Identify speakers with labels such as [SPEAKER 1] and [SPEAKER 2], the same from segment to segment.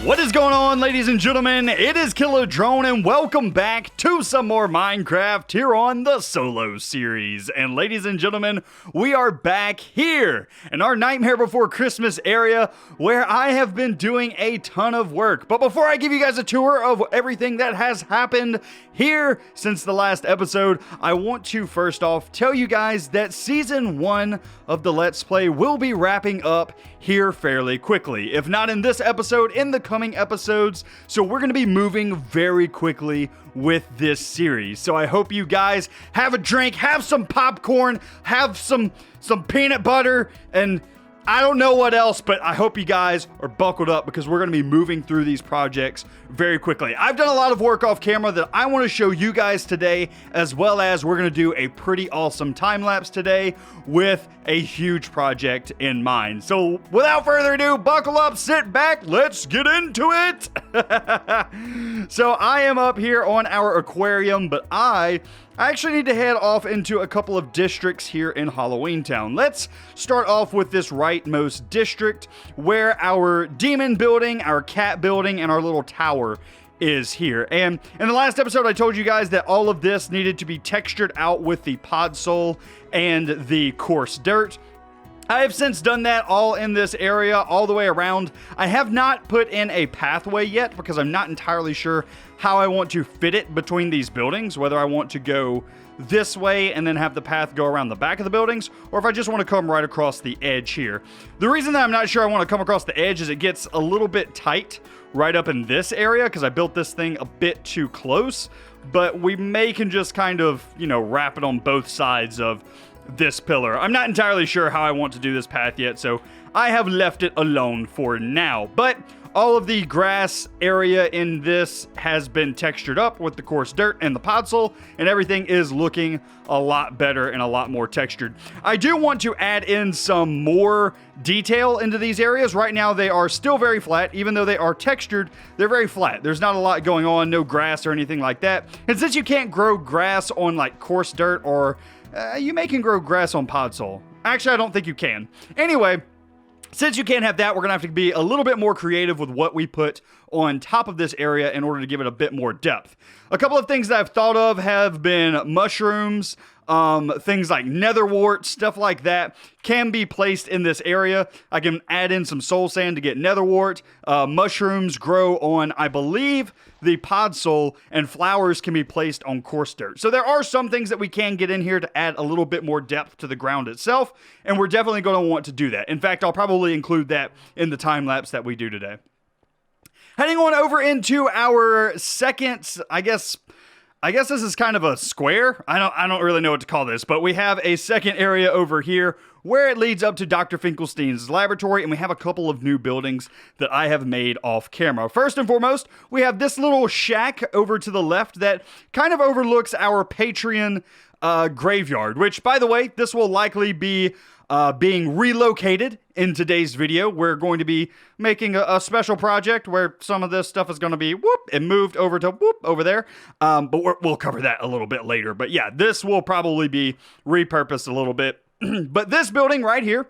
[SPEAKER 1] What is going on, ladies and gentlemen? It is Killer Drone, and welcome back to some more Minecraft here on the Solo series. And ladies and gentlemen, we are back here in our Nightmare Before Christmas area where I have been doing a ton of work. But before I give you guys a tour of everything that has happened here since the last episode, I want to first off tell you guys that Season 1 of the Let's Play will be wrapping up here fairly quickly. If not in this episode, in the coming episodes. So we're going to be moving very quickly with this series. So I hope you guys have a drink, have some popcorn, have some peanut butter, and I don't know what else, but I hope you guys are buckled up because we're going to be moving through these projects very quickly. I've done a lot of work off camera that I want to show you guys today, as well as we're going to do a pretty awesome time lapse today with a huge project in mind. So without further ado, buckle up, sit back, let's get into it. So I am up here on our aquarium, but I actually need to head off into a couple of districts here in Halloween Town. Let's start off with this rightmost district where our demon building, our cat building, and our little tower is here. And in the last episode, I told you guys that all of this needed to be textured out with the Podzol and the coarse dirt. I have since done that all in this area, all the way around. I have not put in a pathway yet because I'm not entirely sure how I want to fit it between these buildings, whether I want to go this way and then have the path go around the back of the buildings, or if I just want to come right across the edge here. The reason that I'm not sure I want to come across the edge is it gets a little bit tight right up in this area because I built this thing a bit too close, but we can just kind of, wrap it on both sides of this pillar. I'm not entirely sure how I want to do this path yet, so I have left it alone for now. But all of the grass area in this has been textured up with the coarse dirt and the Podzol, and everything is looking a lot better and a lot more textured. I do want to add in some more detail into these areas. Right now they are still very flat. Even though they are textured, they're very flat. There's not a lot going on, no grass or anything like that. And since you can't grow grass on like coarse dirt, or you can grow grass on Podzol. Actually, I don't think you can. Anyway, since you can't have that, we're going to have to be a little bit more creative with what we put on top of this area in order to give it a bit more depth. A couple of things that I've thought of have been mushrooms, things like nether wart, stuff like that can be placed in this area. I can add in some soul sand to get nether wart. Mushrooms grow on, I believe, the Podzol, and flowers can be placed on coarse dirt. So there are some things that we can get in here to add a little bit more depth to the ground itself, and we're definitely going to want to do that. In fact, I'll probably include that in the time lapse that we do today. Heading on over into our second, I guess this is kind of a square. I don't really know what to call this, but we have a second area over here where it leads up to Dr. Finkelstein's laboratory, and we have a couple of new buildings that I have made off camera. First and foremost, we have this little shack over to the left that kind of overlooks our Patreon graveyard, which, by the way, this will likely be being relocated in today's video. We're going to be making a special project where some of this stuff is going to be and moved over to over there. But we'll cover that a little bit later. But yeah, this will probably be repurposed a little bit. But this building right here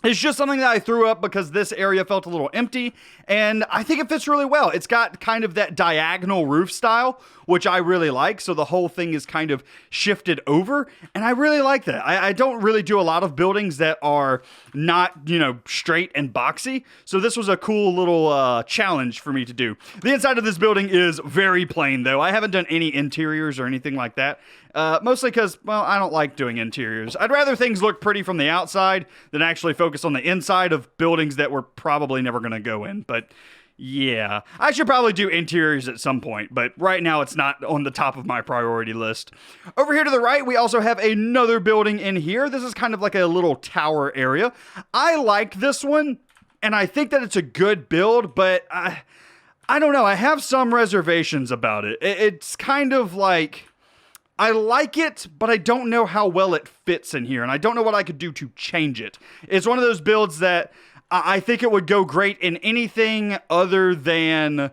[SPEAKER 1] is just something that I threw up because this area felt a little empty, and I think it fits really well. It's got kind of that diagonal roof style, which I really like, so the whole thing is kind of shifted over, and I really like that. I don't really do a lot of buildings that are not, straight and boxy, so this was a cool little challenge for me to do. The inside of this building is very plain, though. I haven't done any interiors or anything like that, mostly because, well, I don't like doing interiors. I'd rather things look pretty from the outside than actually focus on the inside of buildings that we're probably never going to go in, but yeah, I should probably do interiors at some point, but right now it's not on the top of my priority list. Over here to the right, we also have another building in here. This is kind of like a little tower area. I like this one, and I think that it's a good build, but I don't know. I have some reservations about it. It's kind of like, I like it, but I don't know how well it fits in here, and I don't know what I could do to change it. It's one of those builds that I think it would go great in anything other than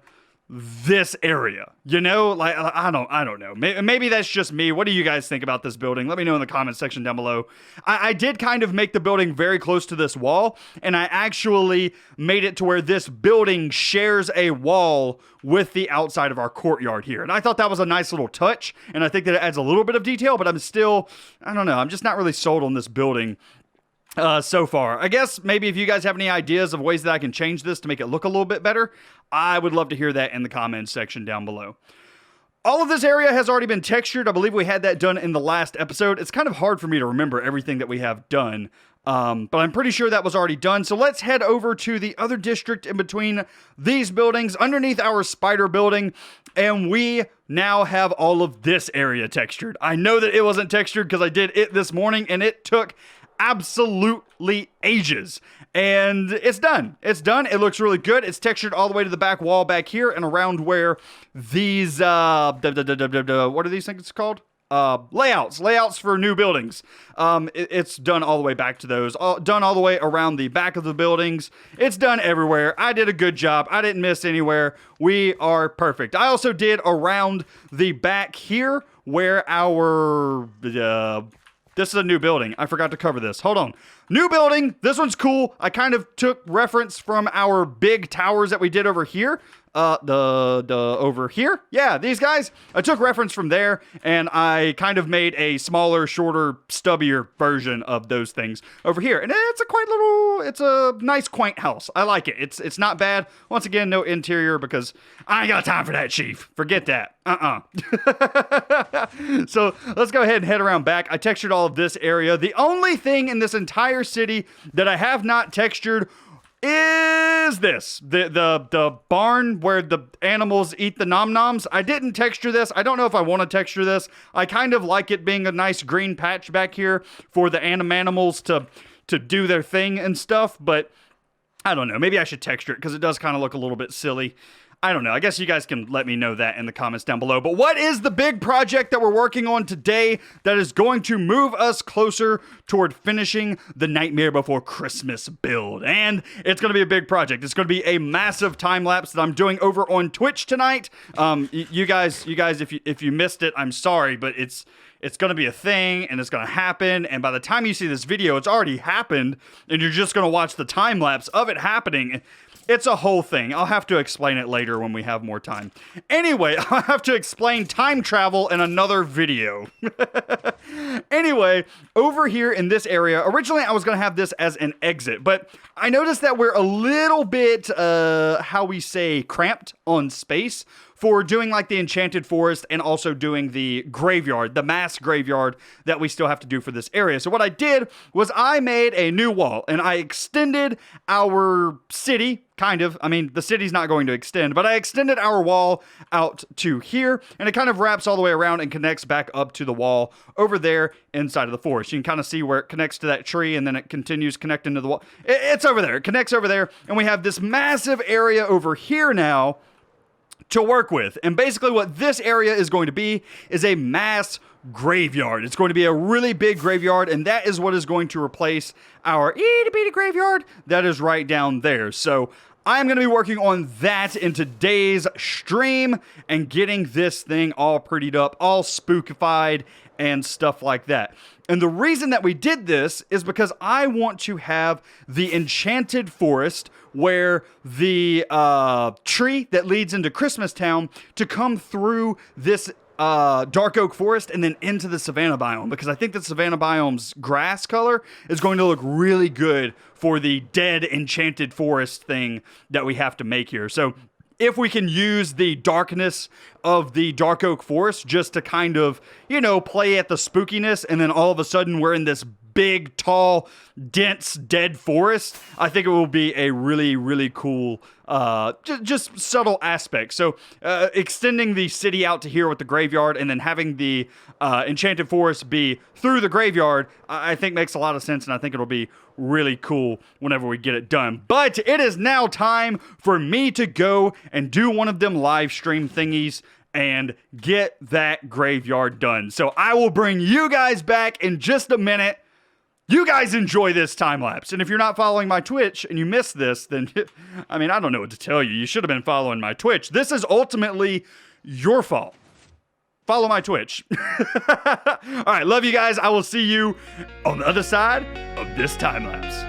[SPEAKER 1] this area, like I don't know. Maybe that's just me. What do you guys think about this building? Let me know in the comments section down below. I did kind of make the building very close to this wall, and I actually made it to where this building shares a wall with the outside of our courtyard here. And I thought that was a nice little touch, and I think that it adds a little bit of detail, but I don't know. I'm just not really sold on this building so far. I guess maybe if you guys have any ideas of ways that I can change this to make it look a little bit better, I would love to hear that in the comments section down below. All of this area has already been textured. I believe we had that done in the last episode. It's kind of hard for me to remember everything that we have done, but I'm pretty sure that was already done. So let's head over to the other district in between these buildings, underneath our spider building, and we now have all of this area textured. I know that it wasn't textured because I did it this morning, and it took absolutely ages, and it's done. It looks really good. It's textured all the way to the back wall back here and around where these what are these things called? Layouts for new buildings. It's done all the way back to those, done all the way around the back of the buildings. It's done everywhere. I did a good job. I didn't miss anywhere. We are perfect. I also did around the back here where our this is a new building. I forgot to cover this. Hold on. New building. This one's cool. I kind of took reference from our big towers that we did over here. Over here. Yeah, these guys. I took reference from there, and I kind of made a smaller, shorter, stubbier version of those things over here. And it's a nice, quaint house. I like it. It's not bad. Once again, no interior because I ain't got time for that, Chief. Forget that. So let's go ahead and head around back. I textured all of this area. The only thing in this entire city that I have not textured is this. The barn where the animals eat the nom-noms. I didn't texture this. I don't know if I want to texture this. I kind of like it being a nice green patch back here for the animals to do their thing and stuff, but I don't know. Maybe I should texture it because it does kind of look a little bit silly. I don't know. I guess you guys can let me know that in the comments down below. But what is the big project that we're working on today that is going to move us closer toward finishing the Nightmare Before Christmas build? And it's going to be a big project. It's going to be a massive time lapse that I'm doing over on Twitch tonight. You guys, if you missed it, I'm sorry, but it's going to be a thing, and it's going to happen, and by the time you see this video, it's already happened, and you're just going to watch the time lapse of it happening. It's a whole thing. I'll have to explain it later when we have more time. Anyway, I'll have to explain time travel in another video. Anyway, over here in this area, originally I was going to have this as an exit, but I noticed that we're a little bit, cramped on space for doing like the Enchanted Forest and also doing the graveyard, the mass graveyard that we still have to do for this area. So what I did was I made a new wall and I extended our city, kind of. I mean, the city's not going to extend, but I extended our wall out to here, and it kind of wraps all the way around and connects back up to the wall over there inside of the forest. You can kind of see where it connects to that tree, and then it continues connecting to the wall. It's over there. It connects over there, and we have this massive area over here now to work with. And basically what this area is going to be is a mass graveyard. It's going to be a really big graveyard, and that is what is going to replace our itty-bitty graveyard that is right down there. So I'm going to be working on that in today's stream and getting this thing all prettied up, all spookified and stuff like that. And the reason that we did this is because I want to have the Enchanted Forest where the tree that leads into Christmas Town to come through this dark oak forest and then into the savanna biome, because I think the savanna biome's grass color is going to look really good for the dead enchanted forest thing that we have to make here. So if we can use the darkness of the dark oak forest just to kind of, play at the spookiness, and then all of a sudden we're in this big, tall, dense, dead forest, I think it will be a really, really cool, just subtle aspect. So extending the city out to here with the graveyard and then having the Enchanted Forest be through the graveyard, I think makes a lot of sense, and I think it'll be really cool whenever we get it done. But it is now time for me to go and do one of them live stream thingies and get that graveyard done. So I will bring you guys back in just a minute. You guys enjoy this time lapse. And if you're not following my Twitch and you missed this, then, I mean, I don't know what to tell you. You should have been following my Twitch. This is ultimately your fault. Follow my Twitch. All right, love you guys. I will see you on the other side of this time lapse.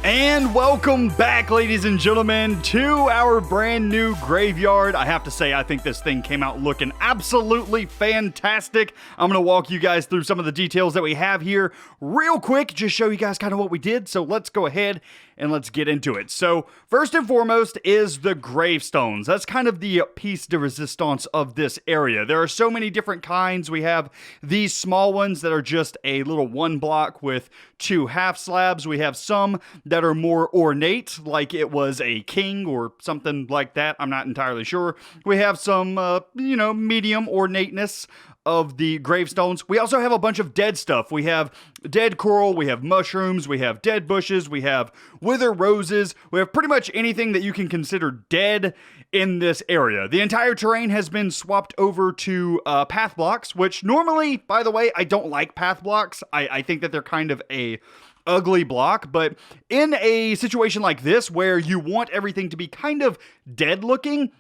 [SPEAKER 1] And welcome back, ladies and gentlemen, to our brand new graveyard. I have to say, I think this thing came out looking absolutely fantastic. I'm going to walk you guys through some of the details that we have here real quick, just show you guys kind of what we did. So let's go ahead and let's get into it. So first and foremost is the gravestones. That's kind of the piece de resistance of this area. There are so many different kinds. We have these small ones that are just a little one block with 2 half slabs. We have some that are more ornate, like it was a king or something like that. I'm not entirely sure. We have some, medium ornateness of the gravestones. We also have a bunch of dead stuff. We have dead coral, we have mushrooms, we have dead bushes, we have wither roses. We have pretty much anything that you can consider dead in this area. The entire terrain has been swapped over to path blocks, which normally, by the way, I don't like path blocks. I think that they're kind of a ugly block, but in a situation like this where you want everything to be kind of dead looking,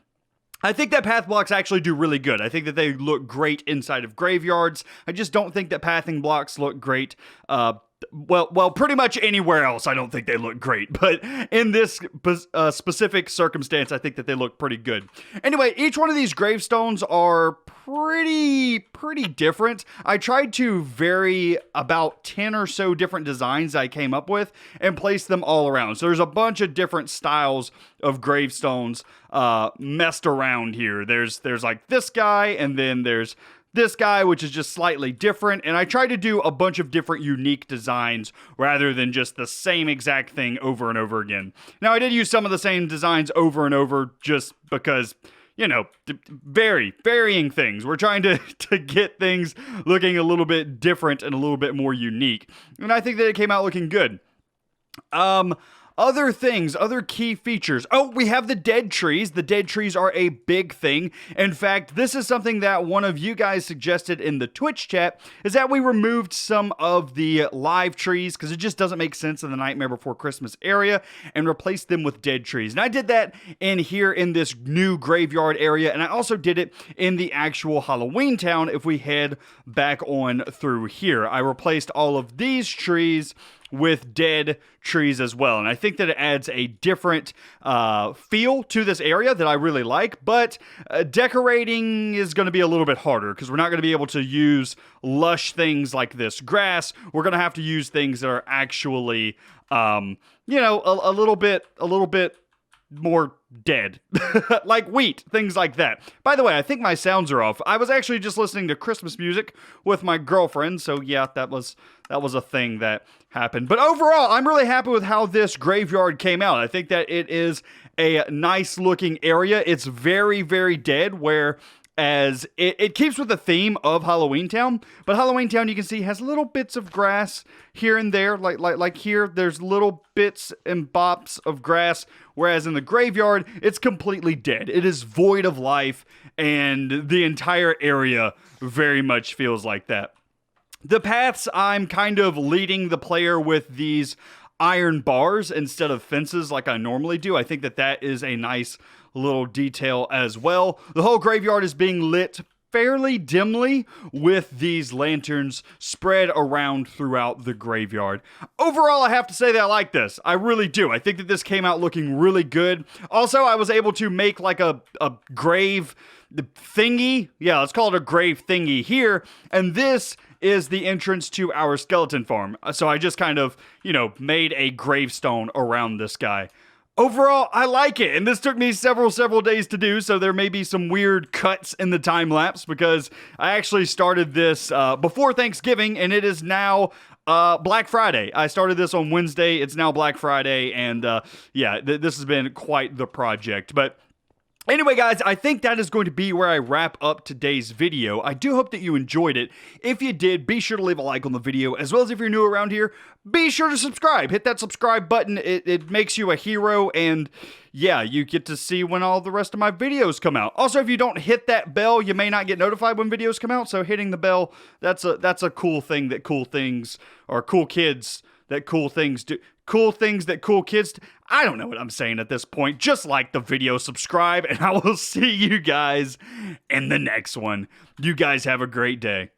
[SPEAKER 1] I think that path blocks actually do really good. I think that they look great inside of graveyards. I just don't think that pathing blocks look great. Well, pretty much anywhere else, I don't think they look great. But in this specific circumstance, I think that they look pretty good. Anyway, each one of these gravestones are pretty different. I tried to vary about 10 or so different designs I came up with and place them all around. So there's a bunch of different styles of gravestones messed around here. There's like this guy, and then there's this guy, which is just slightly different, and I tried to do a bunch of different unique designs rather than just the same exact thing over and over again. Now, I did use some of the same designs over and over just because, varying things. We're trying to get things looking a little bit different and a little bit more unique, and I think that it came out looking good. Other things, other key features. Oh, we have the dead trees. The dead trees are a big thing. In fact, this is something that one of you guys suggested in the Twitch chat, is that we removed some of the live trees because it just doesn't make sense in the Nightmare Before Christmas area, and replaced them with dead trees. And I did that in here in this new graveyard area, and I also did it in the actual Halloween Town if we head back on through here. I replaced all of these trees with dead trees as well, and I think that it adds a different feel to this area that I really like, but decorating is going to be a little bit harder because we're not going to be able to use lush things like this grass. We're going to have to use things that are actually a little bit more dead, like wheat, things like that. By the way, I think my sounds are off. I was actually just listening to Christmas music with my girlfriend, so yeah, that was a thing that happened. But overall, I'm really happy with how this graveyard came out. I think that it is a nice looking area. It's very, very dead, whereas it keeps with the theme of Halloween Town, but Halloween Town, you can see, has little bits of grass here and there, like here, there's little bits and bops of grass, whereas in the graveyard, it's completely dead. It is void of life, and the entire area very much feels like that. The paths, I'm kind of leading the player with these iron bars instead of fences like I normally do. I think that is a nice little detail as well. The whole graveyard is being lit fairly dimly with these lanterns spread around throughout the graveyard. Overall, I have to say that I like this. I really do. I think that this came out looking really good. Also, I was able to make like a grave thingy. Yeah, let's call it a grave thingy here. And this is the entrance to our skeleton farm. So I just kind of, made a gravestone around this guy. Overall, I like it, and this took me several days to do, so there may be some weird cuts in the time lapse because I actually started this before Thanksgiving, and it is now Black Friday. I started this on Wednesday. It's now Black Friday, and this has been quite the project. But anyway, guys, I think that is going to be where I wrap up today's video. I do hope that you enjoyed it. If you did, be sure to leave a like on the video, as well as if you're new around here, be sure to subscribe. Hit that subscribe button. It makes you a hero, and yeah, you get to see when all the rest of my videos come out. Also, if you don't hit that bell, you may not get notified when videos come out, so hitting the bell, that's a cool thing that cool things, or cool kids that cool things do. Cool things that cool kids do. I don't know what I'm saying at this point. Just like the video, subscribe, and I will see you guys in the next one. You guys have a great day.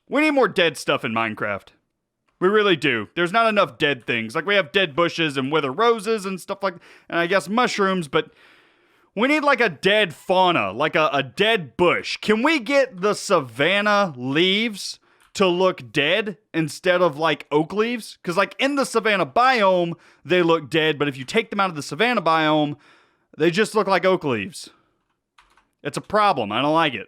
[SPEAKER 1] We need more dead stuff in Minecraft. We really do. There's not enough dead things. Like, we have dead bushes and wither roses and stuff like, and I guess mushrooms, but we need like a dead fauna, like a dead bush. Can we get the savanna leaves to look dead instead of like oak leaves? Because like in the savanna biome, they look dead, but if you take them out of the savanna biome, they just look like oak leaves. It's a problem. I don't like it.